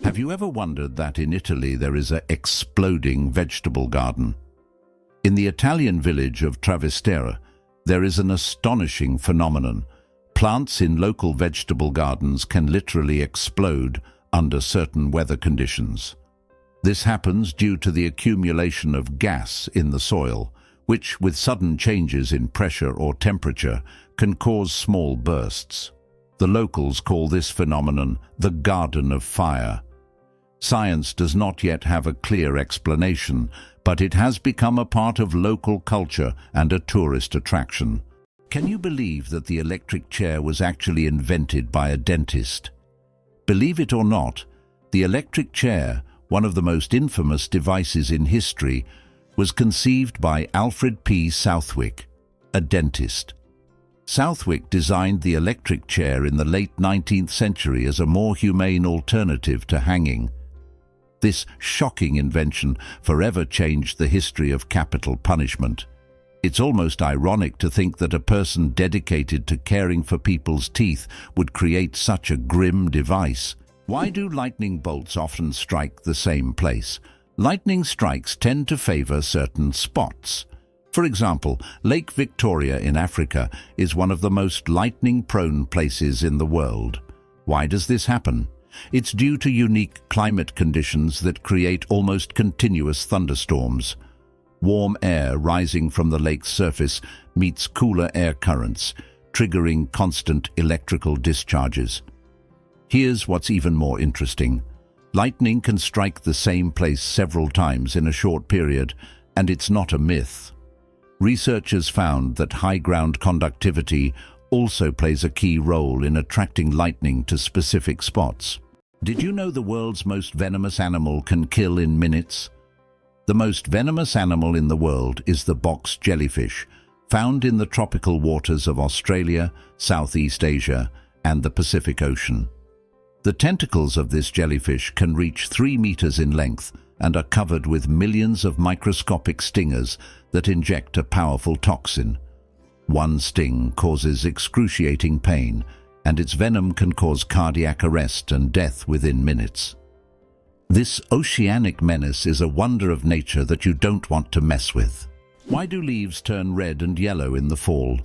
Have you ever wondered that in Italy there is an exploding vegetable garden? In the Italian village of Trastevere, there is an astonishing phenomenon. Plants in local vegetable gardens can literally explode under certain weather conditions. This happens due to the accumulation of gas in the soil, which, with sudden changes in pressure or temperature, can cause small bursts. The locals call this phenomenon the Garden of Fire. Science does not yet have a clear explanation, but it has become a part of local culture and a tourist attraction. Can you believe that the electric chair was actually invented by a dentist? Believe it or not, the electric chair, one of the most infamous devices in history, was conceived by Alfred Southwick, a dentist. Southwick designed the electric chair in the late 19th century as a more humane alternative to hanging. This shocking invention forever changed the history of capital punishment. It's almost ironic to think that a person dedicated to caring for people's teeth would create such a grim device. Why do lightning bolts often strike the same place? Lightning strikes tend to favor certain spots. For example, Lake Victoria in Africa is one of the most lightning-prone places in the world. Why does this happen? It's due to unique climate conditions that create almost continuous thunderstorms. Warm air rising from the lake's surface meets cooler air currents, triggering constant electrical discharges. Here's what's even more interesting. Lightning can strike the same place several times in a short period, and it's not a myth. Researchers found that high ground conductivity also plays a key role in attracting lightning to specific spots. Did you know the world's most venomous animal can kill in minutes? The most venomous animal in the world is the box jellyfish, found in the tropical waters of Australia, Southeast Asia, and the Pacific Ocean. The tentacles of this jellyfish can reach 3 meters in length and are covered with millions of microscopic stingers that inject a powerful toxin. One sting causes excruciating pain, and its venom can cause cardiac arrest and death within minutes. This oceanic menace is a wonder of nature that you don't want to mess with. Why do leaves turn red and yellow in the fall?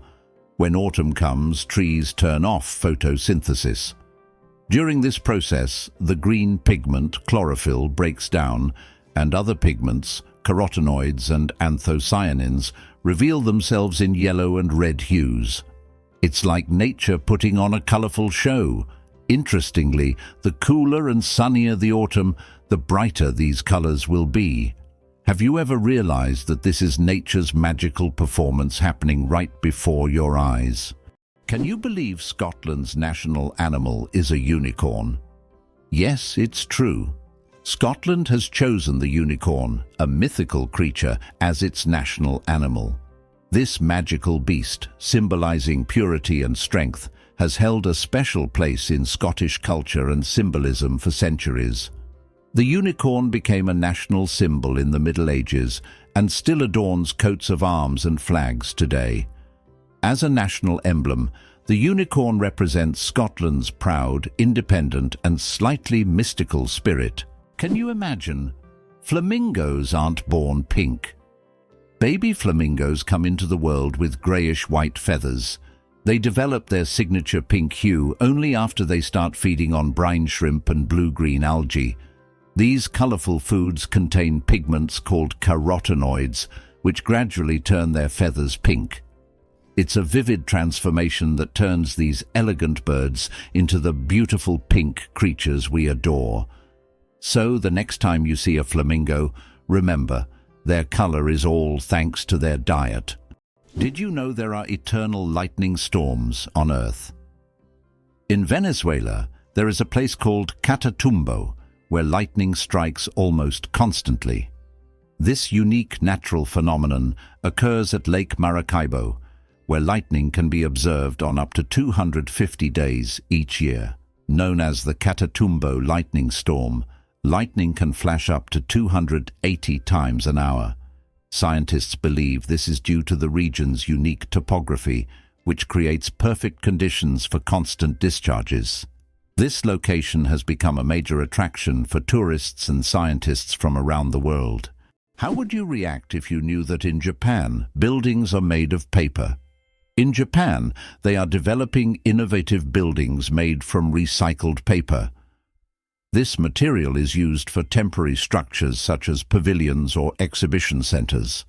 When autumn comes, trees turn off photosynthesis. During this process, the green pigment chlorophyll breaks down, and other pigments, carotenoids and anthocyanins, reveal themselves in yellow and red hues. It's like nature putting on a colorful show. Interestingly, the cooler and sunnier the autumn, the brighter these colors will be. Have you ever realized that this is nature's magical performance happening right before your eyes? Can you believe Scotland's national animal is a unicorn? Yes, it's true. Scotland has chosen the unicorn, a mythical creature, as its national animal. This magical beast, symbolizing purity and strength, has held a special place in Scottish culture and symbolism for centuries. The unicorn became a national symbol in the Middle Ages and still adorns coats of arms and flags today. As a national emblem, the unicorn represents Scotland's proud, independent, and slightly mystical spirit. Can you imagine? Flamingos aren't born pink. Baby flamingos come into the world with grayish-white feathers. They develop their signature pink hue only after they start feeding on brine shrimp and blue-green algae. These colorful foods contain pigments called carotenoids, which gradually turn their feathers pink. It's a vivid transformation that turns these elegant birds into the beautiful pink creatures we adore. So, the next time you see a flamingo, remember, their color is all thanks to their diet. Did you know there are eternal lightning storms on Earth? In Venezuela, there is a place called Catatumbo, where lightning strikes almost constantly. This unique natural phenomenon occurs at Lake Maracaibo, where lightning can be observed on up to 250 days each year. Known as the Catatumbo lightning storm, lightning can flash up to 280 times an hour. Scientists believe this is due to the region's unique topography, which creates perfect conditions for constant discharges. This location has become a major attraction for tourists and scientists from around the world. How would you react if you knew that in Japan, buildings are made of paper? In Japan, they are developing innovative buildings made from recycled paper. This material is used for temporary structures such as pavilions or exhibition centers.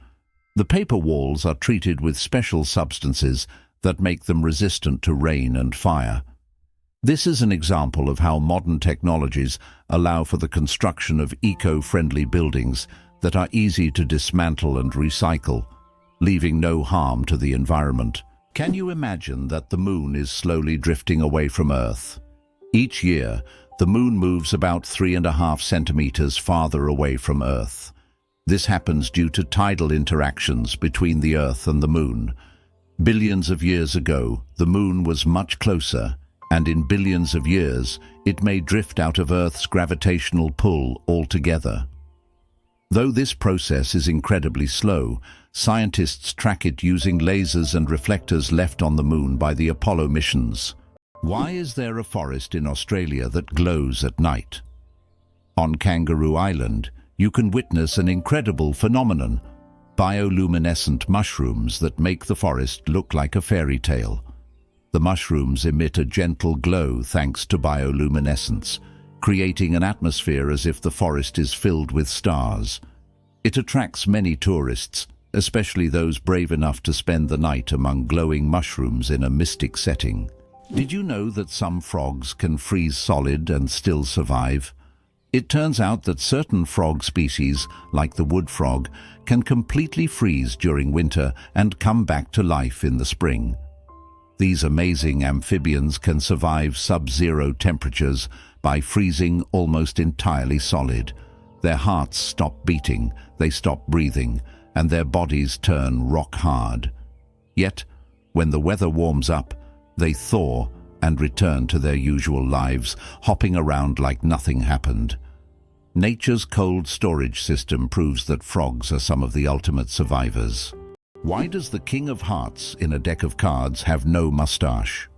The paper walls are treated with special substances that make them resistant to rain and fire. This is an example of how modern technologies allow for the construction of eco-friendly buildings that are easy to dismantle and recycle, leaving no harm to the environment. Can you imagine that the moon is slowly drifting away from Earth? Each year, the moon moves about 3.5 centimeters farther away from Earth. This happens due to tidal interactions between the Earth and the moon. Billions of years ago, the moon was much closer, and in billions of years, it may drift out of Earth's gravitational pull altogether. Though this process is incredibly slow, scientists track it using lasers and reflectors left on the moon by the Apollo missions. Why is there a forest in Australia that glows at night? On Kangaroo Island, you can witness an incredible phenomenon: bioluminescent mushrooms that make the forest look like a fairy tale. The mushrooms emit a gentle glow thanks to bioluminescence, creating an atmosphere as if the forest is filled with stars. It attracts many tourists, especially those brave enough to spend the night among glowing mushrooms in a mystic setting. Did you know that some frogs can freeze solid and still survive? It turns out that certain frog species, like the wood frog, can completely freeze during winter and come back to life in the spring. These amazing amphibians can survive sub-zero temperatures by freezing almost entirely solid. Their hearts stop beating, they stop breathing, and their bodies turn rock hard. Yet, when the weather warms up, they thaw and return to their usual lives, hopping around like nothing happened. Nature's cold storage system proves that frogs are some of the ultimate survivors. Why does the King of Hearts in a deck of cards have no mustache?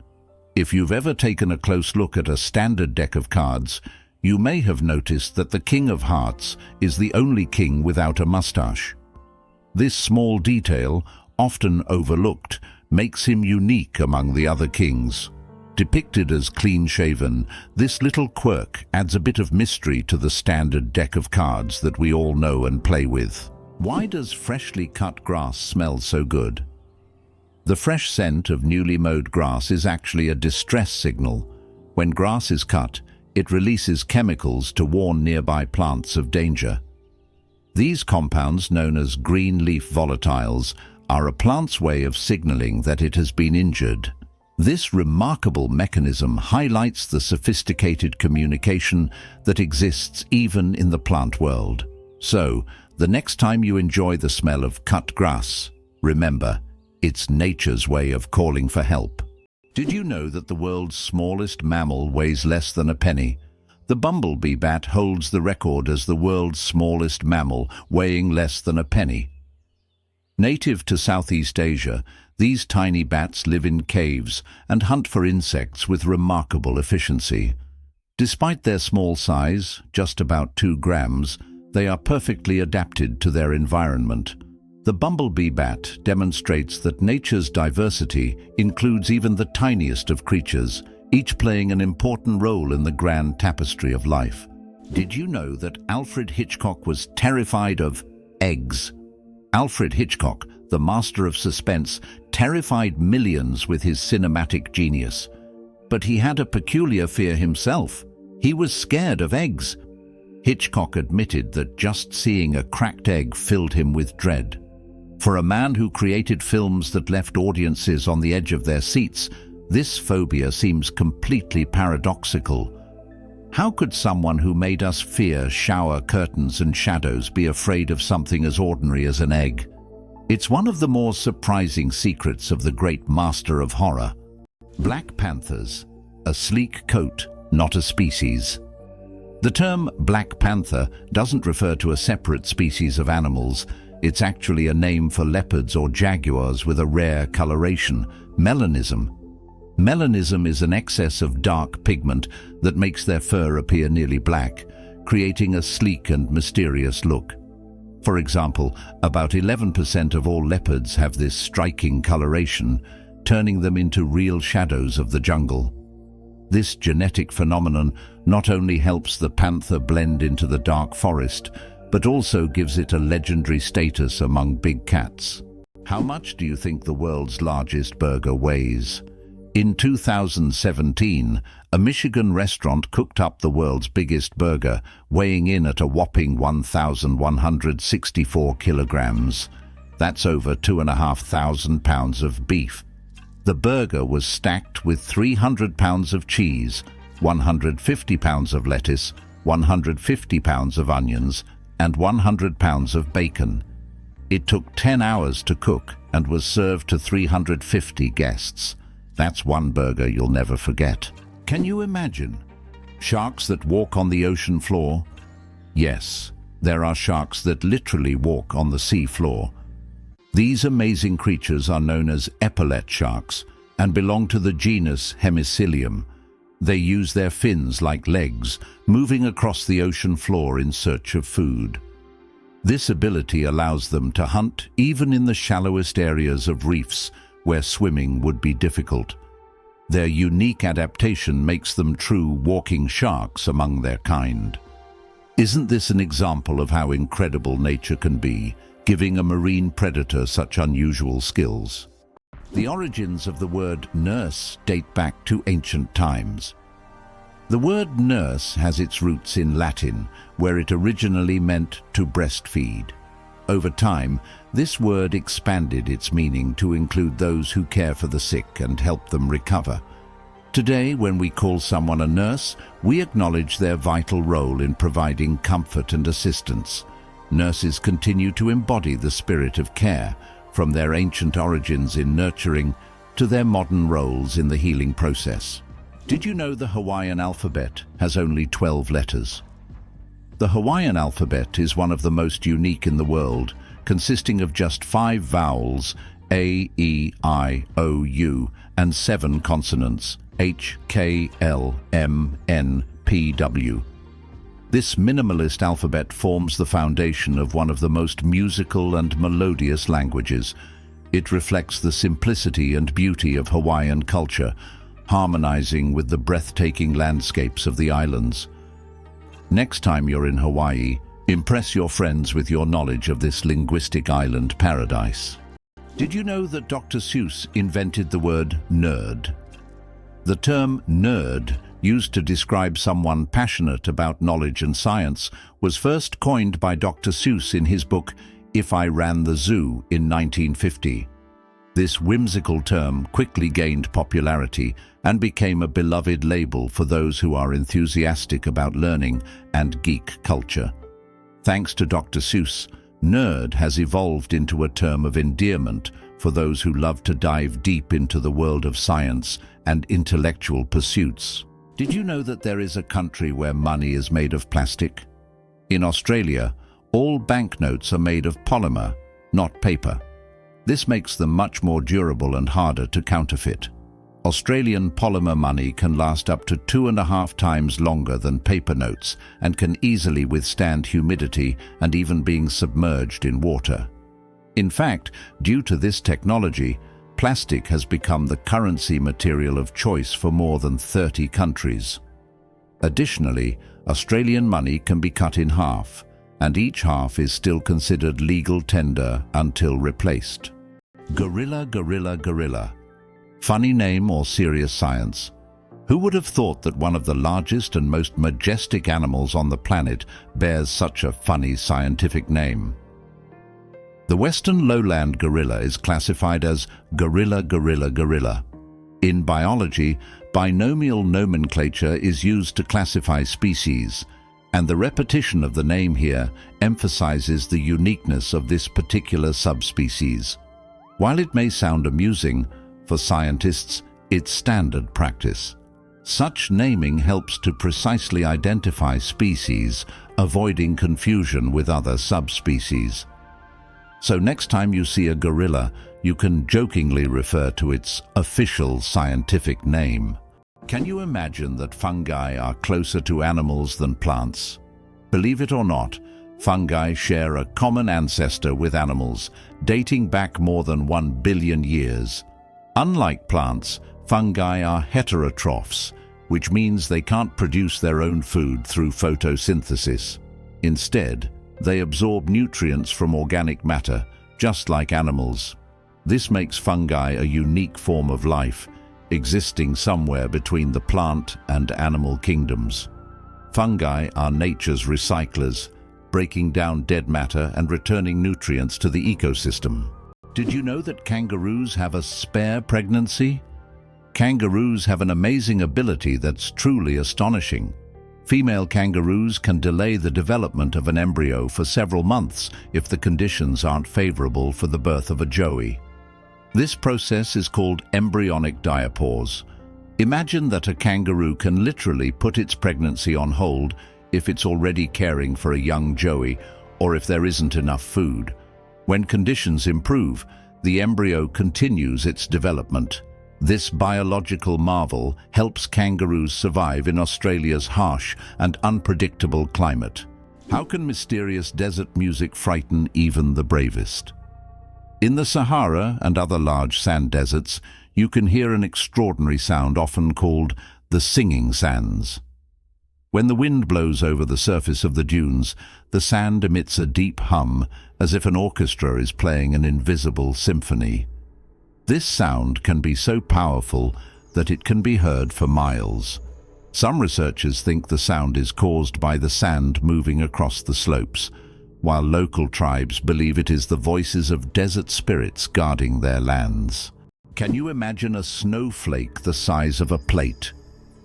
If you've ever taken a close look at a standard deck of cards, you may have noticed that the King of Hearts is the only king without a mustache. This small detail, often overlooked, makes him unique among the other kings. Depicted as clean-shaven, this little quirk adds a bit of mystery to the standard deck of cards that we all know and play with. Why does freshly cut grass smell so good? The fresh scent of newly mowed grass is actually a distress signal. When grass is cut, it releases chemicals to warn nearby plants of danger. These compounds, known as green leaf volatiles, are a plant's way of signaling that it has been injured. This remarkable mechanism highlights the sophisticated communication that exists even in the plant world. So, the next time you enjoy the smell of cut grass, remember, it's nature's way of calling for help. Did you know that the world's smallest mammal weighs less than a penny? The bumblebee bat holds the record as the world's smallest mammal, weighing less than a penny. Native to Southeast Asia, these tiny bats live in caves and hunt for insects with remarkable efficiency. Despite their small size, just about 2 grams, they are perfectly adapted to their environment. The bumblebee bat demonstrates that nature's diversity includes even the tiniest of creatures, each playing an important role in the grand tapestry of life. Did you know that Alfred Hitchcock was terrified of eggs? Alfred Hitchcock, the master of suspense, terrified millions with his cinematic genius. But he had a peculiar fear himself. He was scared of eggs. Hitchcock admitted that just seeing a cracked egg filled him with dread. For a man who created films that left audiences on the edge of their seats, this phobia seems completely paradoxical. How could someone who made us fear shower curtains and shadows be afraid of something as ordinary as an egg? It's one of the more surprising secrets of the great master of horror. Black panthers, a sleek coat, not a species. The term black panther doesn't refer to a separate species of animals. It's actually a name for leopards or jaguars with a rare coloration, melanism. Melanism is an excess of dark pigment that makes their fur appear nearly black, creating a sleek and mysterious look. For example, about 11% of all leopards have this striking coloration, turning them into real shadows of the jungle. This genetic phenomenon not only helps the panther blend into the dark forest, but also gives it a legendary status among big cats. How much do you think the world's largest burger weighs? In 2017, a Michigan restaurant cooked up the world's biggest burger, weighing in at a whopping 1,164 kilograms. That's over 2,500 pounds of beef. The burger was stacked with 300 pounds of cheese, 150 pounds of lettuce, 150 pounds of onions, and 100 pounds of bacon. It took 10 hours to cook and was served to 350 guests. That's one burger you'll never forget. Can you imagine? Sharks that walk on the ocean floor? Yes, there are sharks that literally walk on the sea floor. These amazing creatures are known as epaulette sharks and belong to the genus Hemicillium. They use their fins like legs, moving across the ocean floor in search of food. This ability allows them to hunt even in the shallowest areas of reefs where swimming would be difficult. Their unique adaptation makes them true walking sharks among their kind. Isn't this an example of how incredible nature can be, giving a marine predator such unusual skills? The origins of the word nurse date back to ancient times. The word nurse has its roots in Latin, where it originally meant to breastfeed. Over time, this word expanded its meaning to include those who care for the sick and help them recover. Today, when we call someone a nurse, we acknowledge their vital role in providing comfort and assistance. Nurses continue to embody the spirit of care, from their ancient origins in nurturing to their modern roles in the healing process. Did you know the Hawaiian alphabet has only 12 letters? The Hawaiian alphabet is one of the most unique in the world, consisting of just 5 vowels, A, E, I, O, U, and 7 consonants, H, K, L, M, N, P, W. This minimalist alphabet forms the foundation of one of the most musical and melodious languages. It reflects the simplicity and beauty of Hawaiian culture, harmonizing with the breathtaking landscapes of the islands. Next time you're in Hawaii, impress your friends with your knowledge of this linguistic island paradise. Did you know that Dr. Seuss invented the word nerd? The term nerd, used to describe someone passionate about knowledge and science, was first coined by Dr. Seuss in his book If I Ran the Zoo in 1950. This whimsical term quickly gained popularity and became a beloved label for those who are enthusiastic about learning and geek culture. Thanks to Dr. Seuss, nerd has evolved into a term of endearment for those who love to dive deep into the world of science and intellectual pursuits. Did you know that there is a country where money is made of plastic? In Australia, all banknotes are made of polymer, not paper. This makes them much more durable and harder to counterfeit. Australian polymer money can last up to 2.5 times longer than paper notes and can easily withstand humidity and even being submerged in water. In fact, due to this technology, plastic has become the currency material of choice for more than 30 countries. Additionally, Australian money can be cut in half, and each half is still considered legal tender until replaced. Gorilla, gorilla, gorilla. Funny name or serious science? Who would have thought that one of the largest and most majestic animals on the planet bears such a funny scientific name? The western lowland gorilla is classified as gorilla, gorilla, gorilla. In biology, binomial nomenclature is used to classify species, and the repetition of the name here emphasizes the uniqueness of this particular subspecies. While it may sound amusing, for scientists, it's standard practice. Such naming helps to precisely identify species, avoiding confusion with other subspecies. So next time you see a gorilla, you can jokingly refer to its official scientific name. Can you imagine that fungi are closer to animals than plants? Believe it or not, fungi share a common ancestor with animals, dating back more than 1 billion years. Unlike plants, fungi are heterotrophs, which means they can't produce their own food through photosynthesis. Instead, they absorb nutrients from organic matter, just like animals. This makes fungi a unique form of life, existing somewhere between the plant and animal kingdoms. Fungi are nature's recyclers, breaking down dead matter and returning nutrients to the ecosystem. Did you know that kangaroos have a spare pregnancy? Kangaroos have an amazing ability that's truly astonishing. Female kangaroos can delay the development of an embryo for several months if the conditions aren't favorable for the birth of a joey. This process is called embryonic diapause. Imagine that a kangaroo can literally put its pregnancy on hold if it's already caring for a young joey or if there isn't enough food. When conditions improve, the embryo continues its development. This biological marvel helps kangaroos survive in Australia's harsh and unpredictable climate. How can mysterious desert music frighten even the bravest? In the Sahara and other large sand deserts, you can hear an extraordinary sound often called the singing sands. When the wind blows over the surface of the dunes, the sand emits a deep hum, as if an orchestra is playing an invisible symphony. This sound can be so powerful that it can be heard for miles. Some researchers think the sound is caused by the sand moving across the slopes, while local tribes believe it is the voices of desert spirits guarding their lands. Can you imagine a snowflake the size of a plate?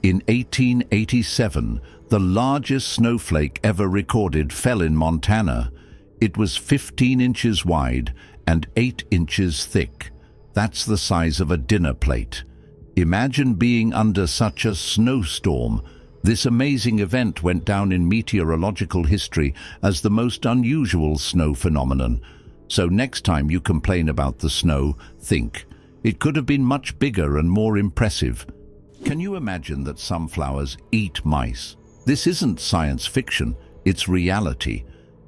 In 1887, the largest snowflake ever recorded fell in Montana. It was 15 inches wide and 8 inches thick. That's the size of a dinner plate. Imagine being under such a snowstorm. This amazing event went down in meteorological history as the most unusual snow phenomenon. So next time you complain about the snow, think, it could have been much bigger and more impressive. Can you imagine that sunflowers eat mice? This isn't science fiction, it's reality.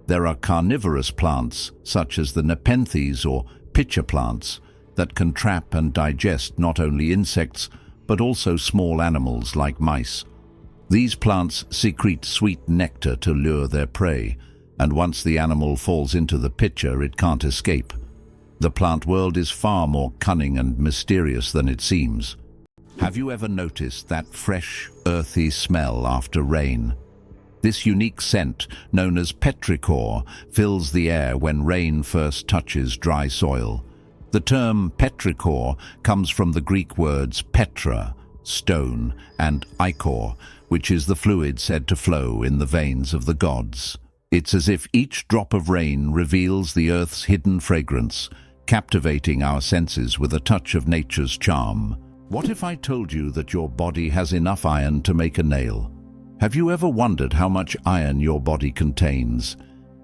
There are carnivorous plants, such as the nepenthes or pitcher plants, that can trap and digest not only insects, but also small animals like mice. These plants secrete sweet nectar to lure their prey, and once the animal falls into the pitcher, it can't escape. The plant world is far more cunning and mysterious than it seems. Have you ever noticed that fresh, earthy smell after rain? This unique scent, known as petrichor, fills the air when rain first touches dry soil. The term petrichor comes from the Greek words petra, stone, and ichor, which is the fluid said to flow in the veins of the gods. It's as if each drop of rain reveals the earth's hidden fragrance, captivating our senses with a touch of nature's charm. What if I told you that your body has enough iron to make a nail? Have you ever wondered how much iron your body contains?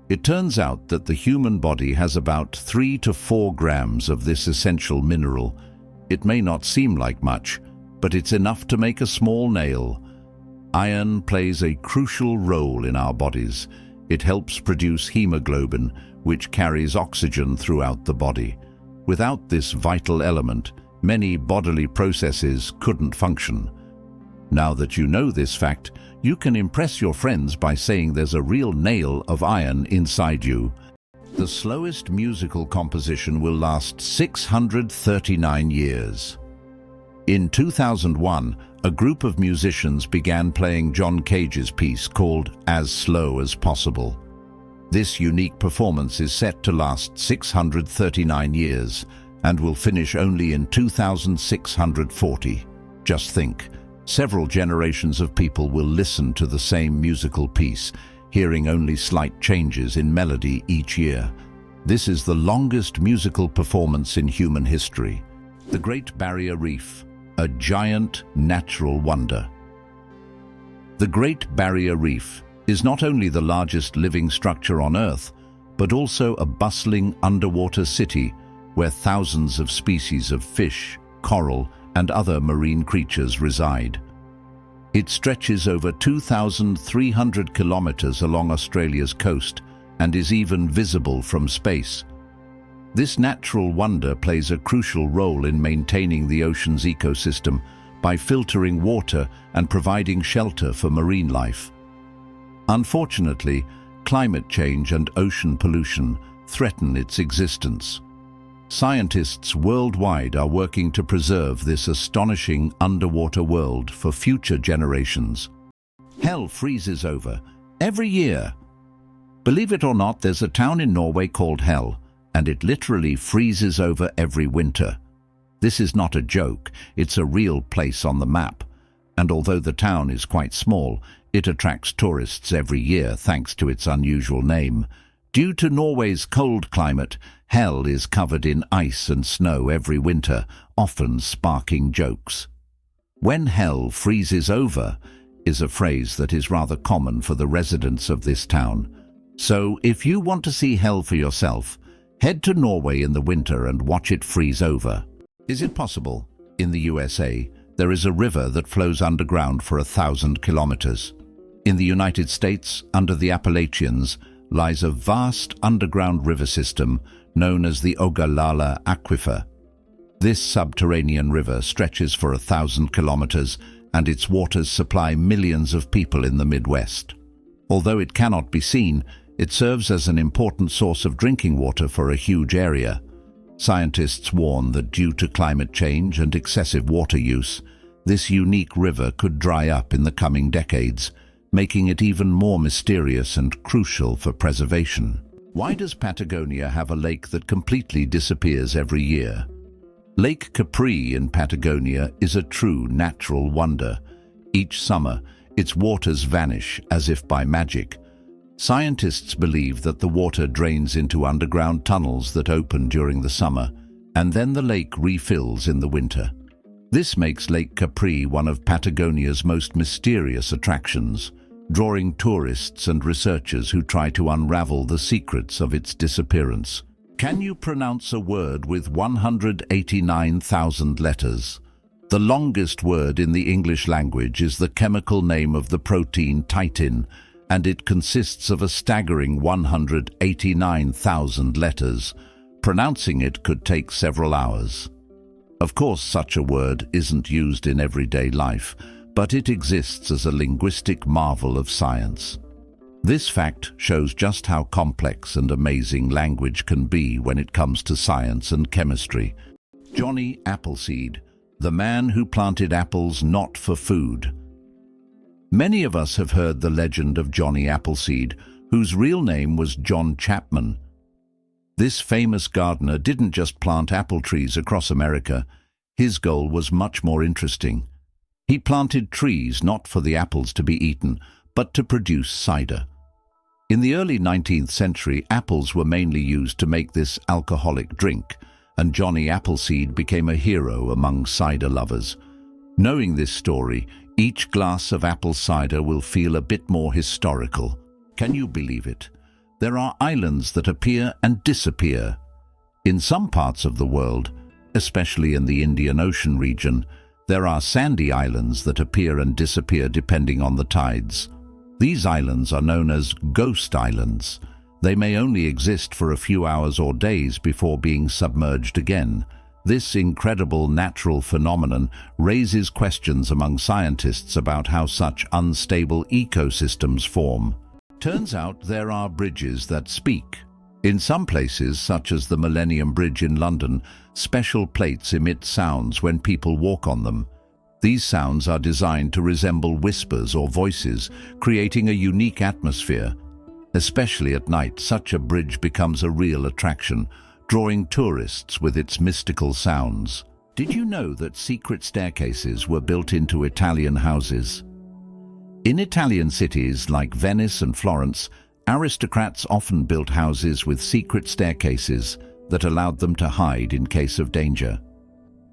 It turns out that the human body has about 3 to 4 grams of this essential mineral. It may not seem like much, but it's enough to make a small nail. Iron plays a crucial role in our bodies. It helps produce hemoglobin, which carries oxygen throughout the body. Without this vital element, many bodily processes couldn't function. Now that you know this fact, you can impress your friends by saying there's a real nail of iron inside you. The slowest musical composition will last 639 years. In 2001, a group of musicians began playing John Cage's piece called As Slow as Possible. This unique performance is set to last 639 years and will finish only in 2640. Just think, several generations of people will listen to the same musical piece, hearing only slight changes in melody each year. This is the longest musical performance in human history. The Great Barrier Reef, a giant natural wonder. The Great Barrier Reef is not only the largest living structure on Earth, but also a bustling underwater city where thousands of species of fish, coral, and other marine creatures reside. It stretches over 2,300 kilometers along Australia's coast and is even visible from space. This natural wonder plays a crucial role in maintaining the ocean's ecosystem by filtering water and providing shelter for marine life. Unfortunately, climate change and ocean pollution threaten its existence. Scientists worldwide are working to preserve this astonishing underwater world for future generations. Hell freezes over every year. Believe it or not, there's a town in Norway called Hell, and it literally freezes over every winter. This is not a joke, it's a real place on the map. And although the town is quite small, it attracts tourists every year thanks to its unusual name. Due to Norway's cold climate, Hell is covered in ice and snow every winter, often sparking jokes. "When hell freezes over" is a phrase that is rather common for the residents of this town. So if you want to see hell for yourself, head to Norway in the winter and watch it freeze over. Is it possible? In the USA, there is a river that flows underground for 1,000 kilometers. In the United States, under the Appalachians, lies a vast underground river system known as the Ogallala Aquifer. This subterranean river stretches for 1,000 kilometers, and its waters supply millions of people in the Midwest. Although it cannot be seen, it serves as an important source of drinking water for a huge area. Scientists warn that due to climate change and excessive water use, this unique river could dry up in the coming decades, making it even more mysterious and crucial for preservation. Why does Patagonia have a lake that completely disappears every year? Lake Capri in Patagonia is a true natural wonder. Each summer, its waters vanish as if by magic. Scientists believe that the water drains into underground tunnels that open during the summer, and then the lake refills in the winter. This makes Lake Capri one of Patagonia's most mysterious attractions, drawing tourists and researchers who try to unravel the secrets of its disappearance. Can you pronounce a word with 189,000 letters? The longest word in the English language is the chemical name of the protein titin, and it consists of a staggering 189,000 letters. Pronouncing it could take several hours. Of course, such a word isn't used in everyday life, but it exists as a linguistic marvel of science. This fact shows just how complex and amazing language can be when it comes to science and chemistry. Johnny Appleseed, the man who planted apples not for food. Many of us have heard the legend of Johnny Appleseed, whose real name was John Chapman. This famous gardener didn't just plant apple trees across America. His goal was much more interesting. He planted trees not for the apples to be eaten, but to produce cider. In the early 19th century, apples were mainly used to make this alcoholic drink, and Johnny Appleseed became a hero among cider lovers. Knowing this story, each glass of apple cider will feel a bit more historical. Can you believe it? There are islands that appear and disappear. In some parts of the world, especially in the Indian Ocean region, there are sandy islands that appear and disappear depending on the tides. These islands are known as ghost islands. They may only exist for a few hours or days before being submerged again. This incredible natural phenomenon raises questions among scientists about how such unstable ecosystems form. Turns out there are bridges that speak. In some places, such as the Millennium Bridge in London, special plates emit sounds when people walk on them. These sounds are designed to resemble whispers or voices, creating a unique atmosphere. Especially at night, such a bridge becomes a real attraction, drawing tourists with its mystical sounds. Did you know that secret staircases were built into Italian houses? In Italian cities like Venice and Florence, aristocrats often built houses with secret staircases that allowed them to hide in case of danger.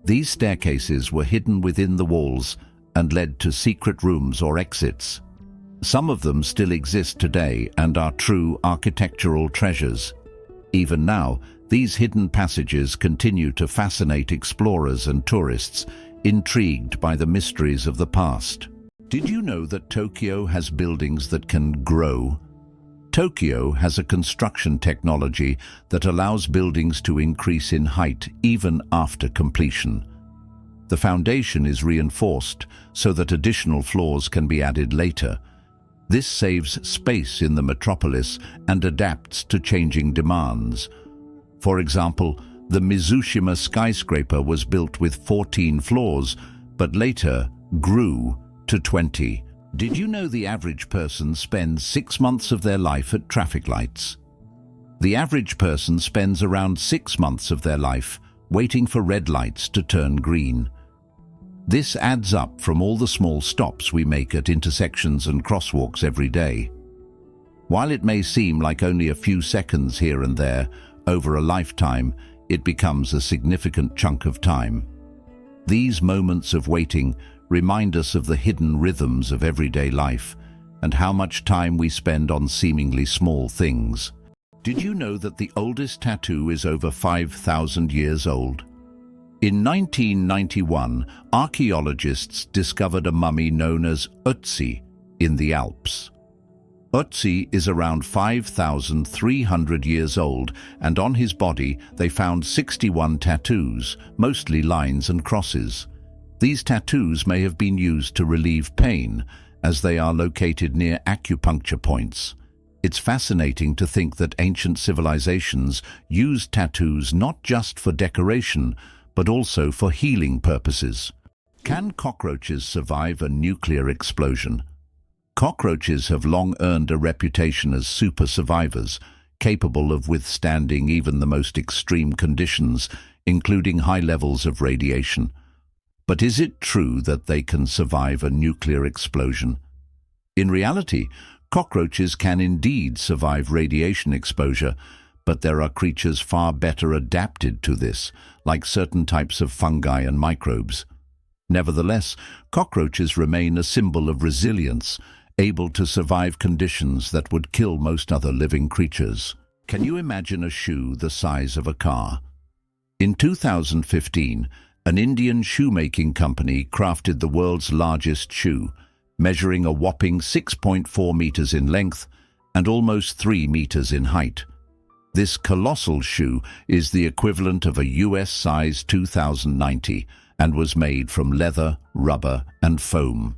These staircases were hidden within the walls and led to secret rooms or exits. Some of them still exist today and are true architectural treasures. Even now, These hidden passages continue to fascinate explorers and tourists, intrigued by the mysteries of the past. Did you know that Tokyo has buildings that can grow? Tokyo has a construction technology that allows buildings to increase in height even after completion. The foundation is reinforced so that additional floors can be added later. This saves space in the metropolis and adapts to changing demands. For example, the Mizushima skyscraper was built with 14 floors, but later grew to 20. Did you know the average person spends 6 months of their life at traffic lights? The average person spends around 6 months of their life waiting for red lights to turn green. This adds up from all the small stops we make at intersections and crosswalks every day. While it may seem like only a few seconds here and there, over a lifetime, it becomes a significant chunk of time. These moments of waiting remind us of the hidden rhythms of everyday life and how much time we spend on seemingly small things. Did you know that the oldest tattoo is over 5,000 years old? In 1991, archaeologists discovered a mummy known as earthy in the Alps. Earthy is around 5,300 years old, and on his body they found 61 tattoos, mostly lines and crosses. These tattoos may have been used to relieve pain, as they are located near acupuncture points. It's fascinating to think that ancient civilizations used tattoos not just for decoration, but also for healing purposes. Can cockroaches survive a nuclear explosion? Cockroaches have long earned a reputation as super survivors, capable of withstanding even the most extreme conditions, including high levels of radiation. But is it true that they can survive a nuclear explosion? In reality, cockroaches can indeed survive radiation exposure, but there are creatures far better adapted to this, like certain types of fungi and microbes. Nevertheless, cockroaches remain a symbol of resilience, able to survive conditions that would kill most other living creatures. Can you imagine a shoe the size of a car? In 2015, an Indian shoemaking company crafted the world's largest shoe, measuring a whopping 6.4 meters in length and almost 3 meters in height. This colossal shoe is the equivalent of a US-size 2090 and was made from leather, rubber, and foam.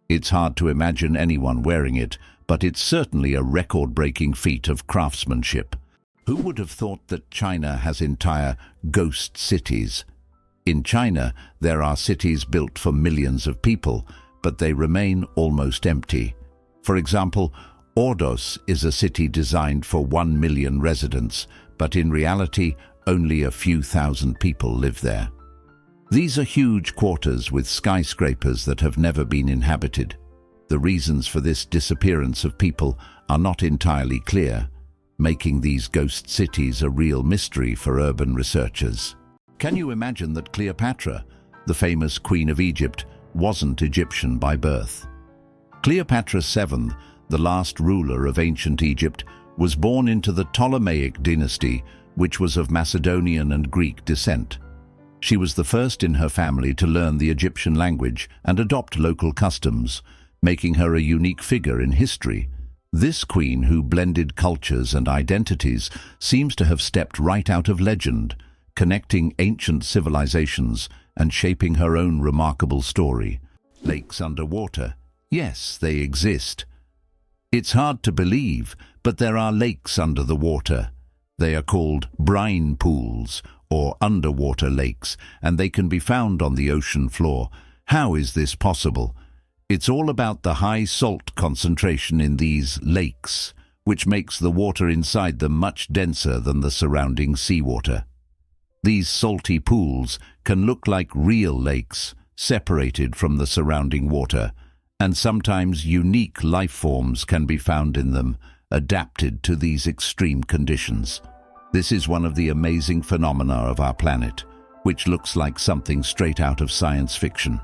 It's hard to imagine anyone wearing it, but it's certainly a record-breaking feat of craftsmanship. Who would have thought that China has entire ghost cities? In China, there are cities built for millions of people, but they remain almost empty. For example, Ordos is a city designed for 1 million residents, but in reality, only a few thousand people live there. These are huge quarters with skyscrapers that have never been inhabited. The reasons for this disappearance of people are not entirely clear, making these ghost cities a real mystery for urban researchers. Can you imagine that Cleopatra, the famous Queen of Egypt, wasn't Egyptian by birth? Cleopatra VII, the last ruler of ancient Egypt, was born into the Ptolemaic dynasty, which was of Macedonian and Greek descent. She was the first in her family to learn the Egyptian language and adopt local customs, making her a unique figure in history. This queen, who blended cultures and identities, seems to have stepped right out of legend, connecting ancient civilizations and shaping her own remarkable story. Lakes underwater. Yes, they exist. It's hard to believe, but there are lakes under the water. They are called brine pools, or underwater lakes, and they can be found on the ocean floor. How is this possible? It's all about the high salt concentration in these lakes, which makes the water inside them much denser than the surrounding seawater. These salty pools can look like real lakes, separated from the surrounding water, and sometimes unique life forms can be found in them, adapted to these extreme conditions. This is one of the amazing phenomena of our planet, which looks like something straight out of science fiction.